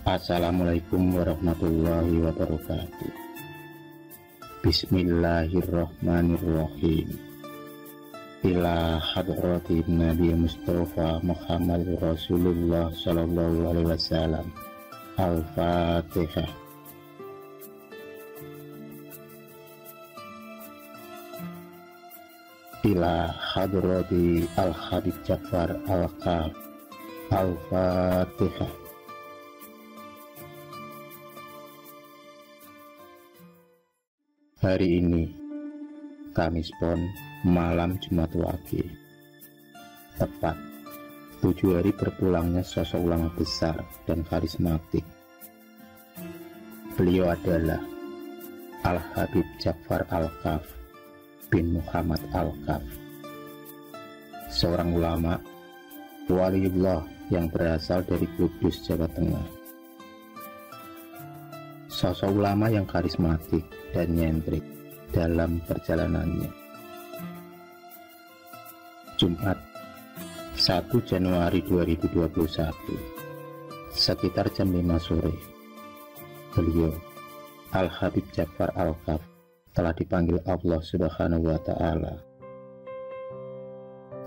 Assalamualaikum warahmatullahi wabarakatuh. Bismillahirrahmanirrahim. Ila hadratin Nabi Mustafa Muhammad Rasulullah Sallallahu Alaihi Wasallam. Al-Fatihah. Ila hadrati Al-Habib Ja'far Al-Kaf. Al-Fatihah. Hari ini, Kamis Pon, malam Jumat Wage, tepat 7 hari berpulangnya sosok ulama besar dan karismatik. Beliau adalah Al-Habib Ja'far Al-Kaf bin Muhammad Al-Kaf, seorang ulama waliullah yang berasal dari Kudus, Jawa Tengah. Sosok ulama yang karismatik dan nyentrik dalam perjalanannya. Jumat 1 Januari 2021 sekitar jam 5 sore, beliau Al-Habib Ja'far Al-Kaf telah dipanggil Allah Subhanahu wa Ta'ala.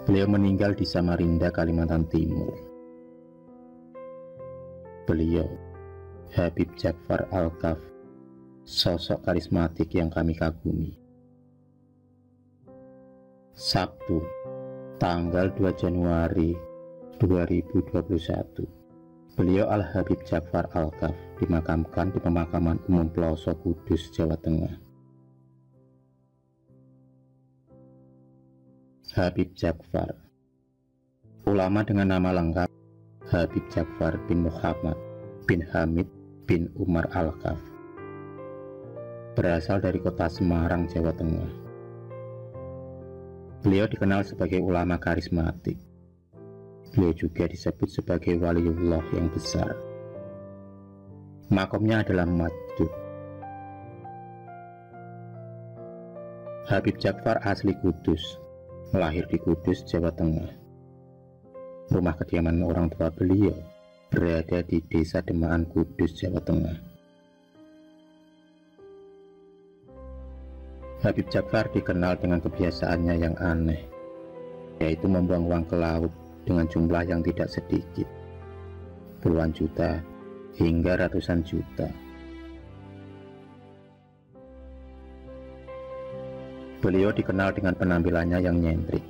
Beliau meninggal di Samarinda, Kalimantan Timur. Beliau Habib Ja'far Al-Kaf, sosok karismatik yang kami kagumi. Sabtu, tanggal 2 Januari 2021, beliau Al-Habib Ja'far Al-Kaf dimakamkan di pemakaman umum Ploso, Kudus, Jawa Tengah. Habib Ja'far, ulama dengan nama lengkap Habib Ja'far bin Muhammad bin Hamid bin Umar Al-Kaf, berasal dari kota Semarang, Jawa Tengah. Beliau dikenal sebagai ulama karismatik. Beliau juga disebut sebagai waliullah yang besar. Makomnya adalah Masjid. Habib Ja'far asli Kudus, lahir di Kudus, Jawa Tengah. Rumah kediaman orang tua beliau berada di Desa Demaan, Kudus, Jawa Tengah. Habib Ja'far dikenal dengan kebiasaannya yang aneh, yaitu membuang uang ke laut dengan jumlah yang tidak sedikit, puluhan juta hingga ratusan juta. Beliau dikenal dengan penampilannya yang nyentrik,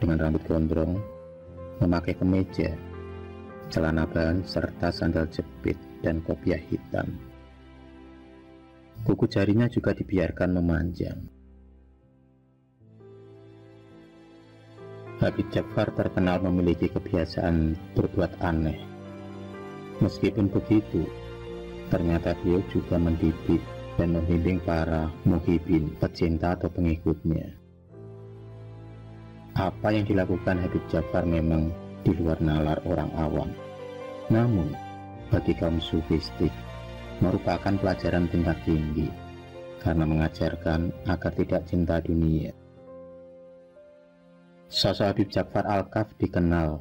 dengan rambut gondrong, memakai kemeja, celana bahan serta sandal jepit dan kopiah hitam. Kuku jarinya juga dibiarkan memanjang. Habib Ja'far terkenal memiliki kebiasaan berbuat aneh. Meskipun begitu, ternyata beliau juga mendidik dan membimbing para muhibin, pecinta atau pengikutnya. Apa yang dilakukan Habib Ja'far memang di luar nalar orang awam, namun bagi kaum sufistik merupakan pelajaran tingkat tinggi karena mengajarkan agar tidak cinta dunia. Sosok Habib Ja'far Al-Kaf dikenal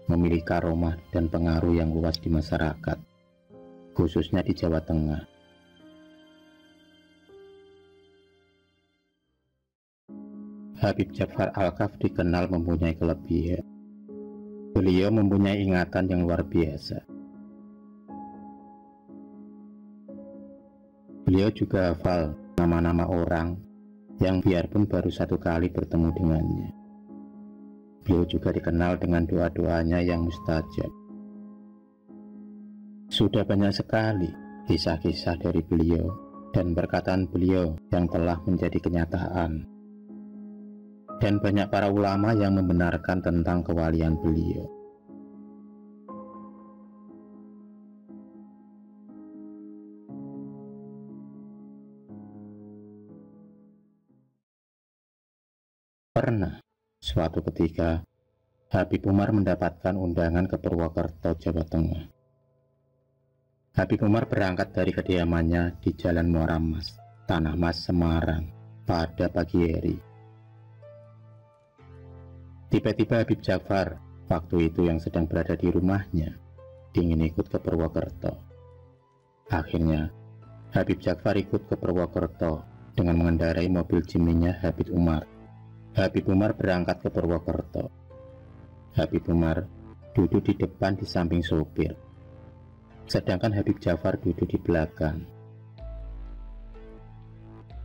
memiliki karomah dan pengaruh yang luas di masyarakat, khususnya di Jawa Tengah. Habib Ja'far Al-Kaf dikenal mempunyai kelebihan. Beliau mempunyai ingatan yang luar biasa. Beliau juga hafal nama-nama orang yang biarpun baru satu kali bertemu dengannya. Beliau juga dikenal dengan doa-doanya yang mustajab. Sudah banyak sekali kisah-kisah dari beliau dan perkataan beliau yang telah menjadi kenyataan. Dan banyak para ulama yang membenarkan tentang kewalian beliau. Pernah suatu ketika Habib Umar mendapatkan undangan ke Purwokerto, Jawa Tengah. Habib Umar berangkat dari kediamannya di Jalan Muara Mas, Tanah Mas, Semarang pada pagi hari. Tiba-tiba Habib Ja'far waktu itu yang sedang berada di rumahnya ingin ikut ke Purwokerto. Akhirnya, Habib Jafar ikut ke Purwokerto dengan mengendarai mobil Jimny-nya Habib Umar. Habib Umar berangkat ke Purwokerto. Habib Umar duduk di depan di samping sopir, sedangkan Habib Jafar duduk di belakang.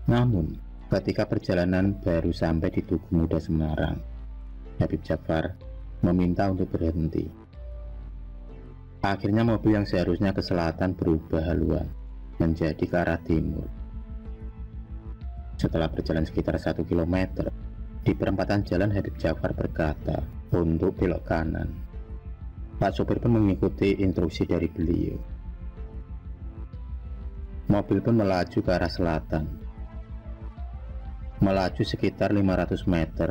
Namun, ketika perjalanan baru sampai di Tugu Muda Semarang, Habib Jafar meminta untuk berhenti. Akhirnya mobil yang seharusnya ke selatan berubah haluan menjadi ke arah timur. Setelah berjalan sekitar 1 km, di perempatan jalan Habib Jafar berkata untuk belok kanan. Pak sopir pun mengikuti instruksi dari beliau. Mobil pun melaju ke arah selatan. Melaju sekitar 500 meter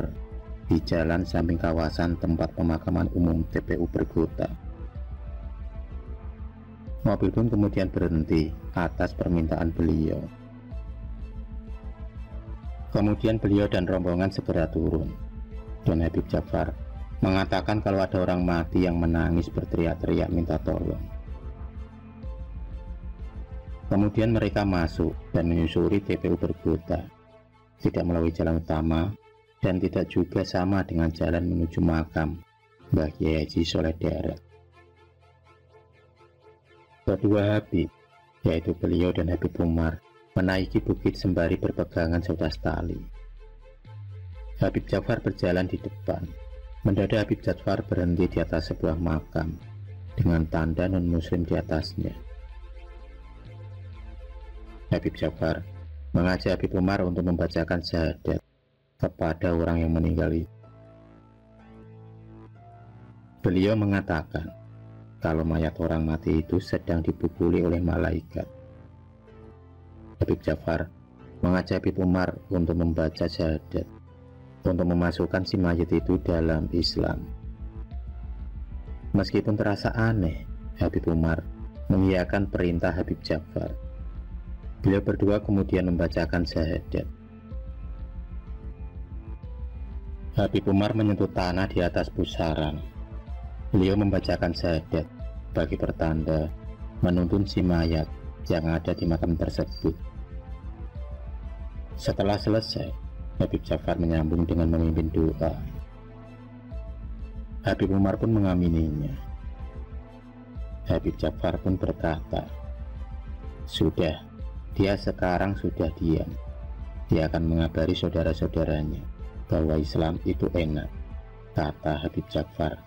di jalan samping kawasan tempat pemakaman umum TPU Bergota. Mobil pun kemudian berhenti atas permintaan beliau. Kemudian beliau dan rombongan segera turun, dan Habib Jafar mengatakan kalau ada orang mati yang menangis berteriak-teriak minta tolong. Kemudian mereka masuk dan menyusuri TPU Bergota, tidak melalui jalan utama dan tidak juga sama dengan jalan menuju makam Mbah Kiai Haji Soleh Darat. Kedua Habib, yaitu beliau dan Habib Umar, menaiki bukit sembari berpegangan saudara tali. Habib Jafar berjalan di depan. Mendadak Habib Jafar berhenti di atas sebuah makam dengan tanda non-muslim di atasnya. Habib Jafar mengajak Habib Umar untuk membacakan syahadat kepada orang yang meninggal itu. Beliau mengatakan kalau mayat orang mati itu sedang dipukuli oleh malaikat. Habib Jafar mengajak Habib Umar untuk membaca syahadat untuk memasukkan si mayat itu dalam Islam. Meskipun terasa aneh, Habib Umar mengiyakan perintah Habib Jafar. Beliau berdua kemudian membacakan syahadat. Habib Umar menyentuh tanah di atas pusaran. Beliau membacakan syahadat bagi pertanda menuntun si mayat yang ada di makam tersebut. Setelah selesai, Habib Jafar menyambung dengan memimpin doa. Habib Umar pun mengamininya. Habib Jafar pun berkata, "Sudah, dia sekarang sudah diam. Dia akan mengabari saudara-saudaranya bahwa Islam itu enak," kata Habib Jafar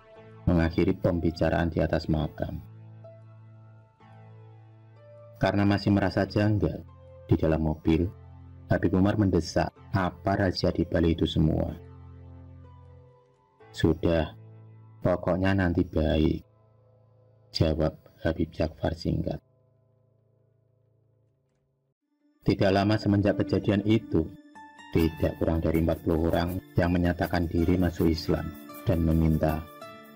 mengakhiri pembicaraan di atas makam. Karena masih merasa janggal, di dalam mobil Habib Umar mendesak apa rahasia di balik itu semua. "Sudah, pokoknya nanti baik," jawab Habib Jafar singkat. Tidak lama semenjak kejadian itu, tidak kurang dari 40 orang yang menyatakan diri masuk Islam dan meminta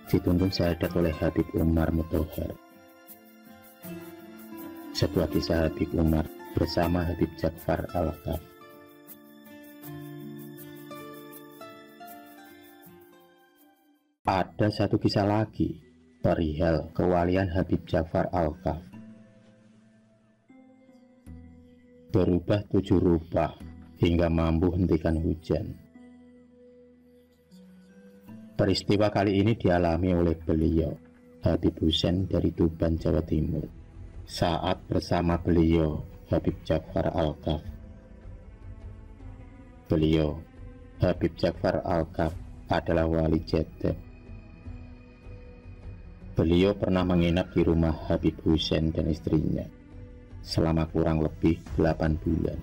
dituntun syahadat oleh Habib Umar Mutahar. Sebuah kisah Habib Umar bersama Habib Jafar Al-Kaf. Ada satu kisah lagi perihal kewalian Habib Jafar Al-Kaf. Berubah 7 rupa hingga mampu hentikan hujan. Peristiwa kali ini dialami oleh beliau, Habib Husain dari Tuban, Jawa Timur, saat bersama beliau, Habib Jafar Al-Kaf. Beliau, Habib Jafar Al-Kaf, adalah wali Jeddah. Beliau pernah menginap di rumah Habib Husain dan istrinya selama kurang lebih 8 bulan.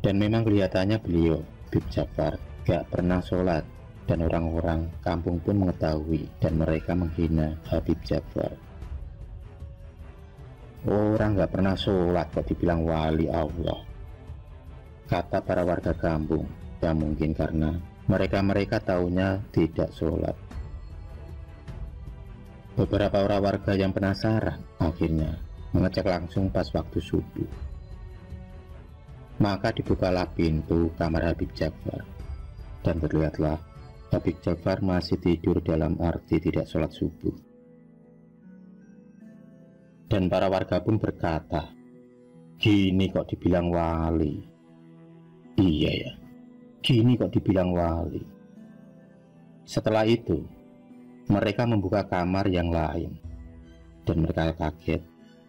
Dan memang kelihatannya beliau, Habib Jafar, gak pernah sholat. Dan orang-orang kampung pun mengetahui dan mereka menghina Habib Jafar. "Orang gak pernah sholat kok dibilang wali Allah," kata para warga kampung. Ya mungkin karena mereka taunya tidak sholat. Beberapa orang warga yang penasaran akhirnya mengecek langsung pas waktu subuh. Maka dibukalah pintu kamar Habib Jafar dan terlihatlah Habib Jafar masih tidur dalam arti tidak sholat subuh. Dan para warga pun berkata, "Gini kok dibilang wali?" Iya ya, gini kok dibilang wali. Setelah itu, mereka membuka kamar yang lain, dan mereka kaget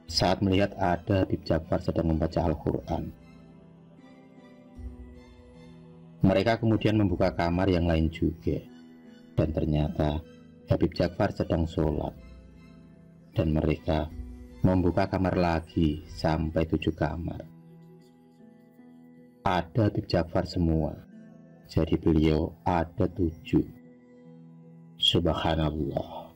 saat melihat ada Habib Ja'far sedang membaca Al-Quran. Mereka kemudian membuka kamar yang lain juga, dan ternyata Habib Ja'far sedang sholat. Dan mereka membuka kamar lagi sampai 7 kamar. Ada Habib Ja'far semua, jadi beliau ada 7. Subhanallah.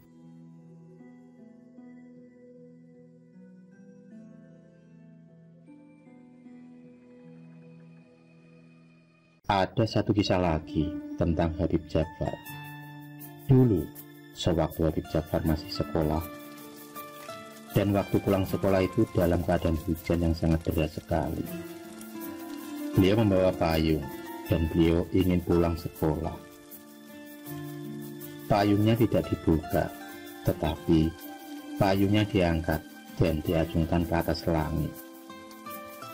Ada satu kisah lagi tentang Habib Ja'far. Dulu, sewaktu Habib Ja'far masih sekolah, dan waktu pulang sekolah itu dalam keadaan hujan yang sangat deras sekali. Beliau membawa payung, dan beliau ingin pulang sekolah. Payungnya tidak dibuka, tetapi payungnya diangkat dan diacungkan ke atas langit.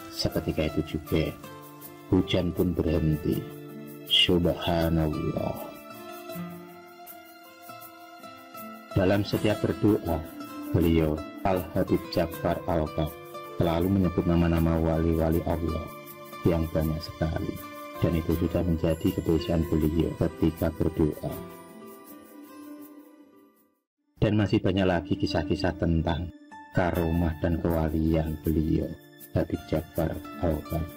Seketika itu juga, hujan pun berhenti. Subhanallah. Dalam setiap berdoa, beliau Al-Habib Ja'far Al-Kaf selalu menyebut nama-nama wali-wali Allah yang banyak sekali, dan itu sudah menjadi kebiasaan beliau ketika berdoa. Dan masih banyak lagi kisah-kisah tentang karomah dan kewalian beliau Habib Ja'far Al-Kaf.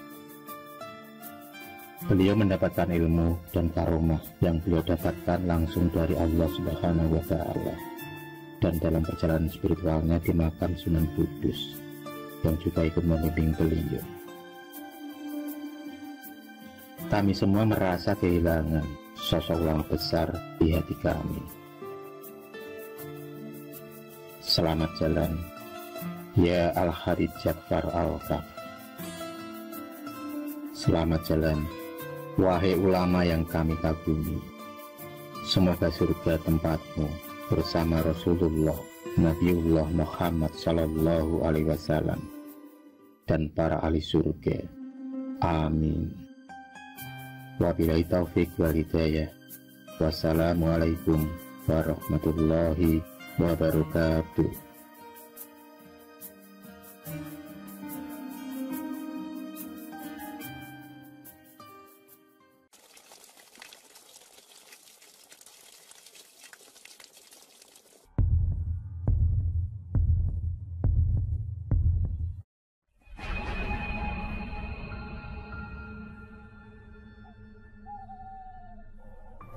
Beliau mendapatkan ilmu dan karomah yang beliau dapatkan langsung dari Allah Subhanahu wa Ta'ala, dan dalam perjalanan spiritualnya di makam Sunan Kudus yang juga ikut membimbing beliau. Kami semua merasa kehilangan sosok yang besar di hati kami. Selamat jalan, ya Al-Habib Ja'far Al-Kaf. Selamat jalan, wahai ulama yang kami kagumi. Semoga surga tempatmu bersama Rasulullah Nabiullah Muhammad Sallallahu Alaihi Wasallam dan para ahli surga. Amin. Wabillahi taufiq wal hidayah. Wassalamualaikum warahmatullahi wabarakatuh.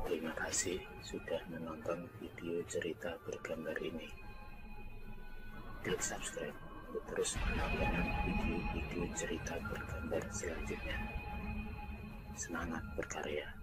Terima kasih sudah menonton video cerita bergambar ini. Klik subscribe untuk terus menonton video-video cerita bergambar selanjutnya. Semangat berkarya.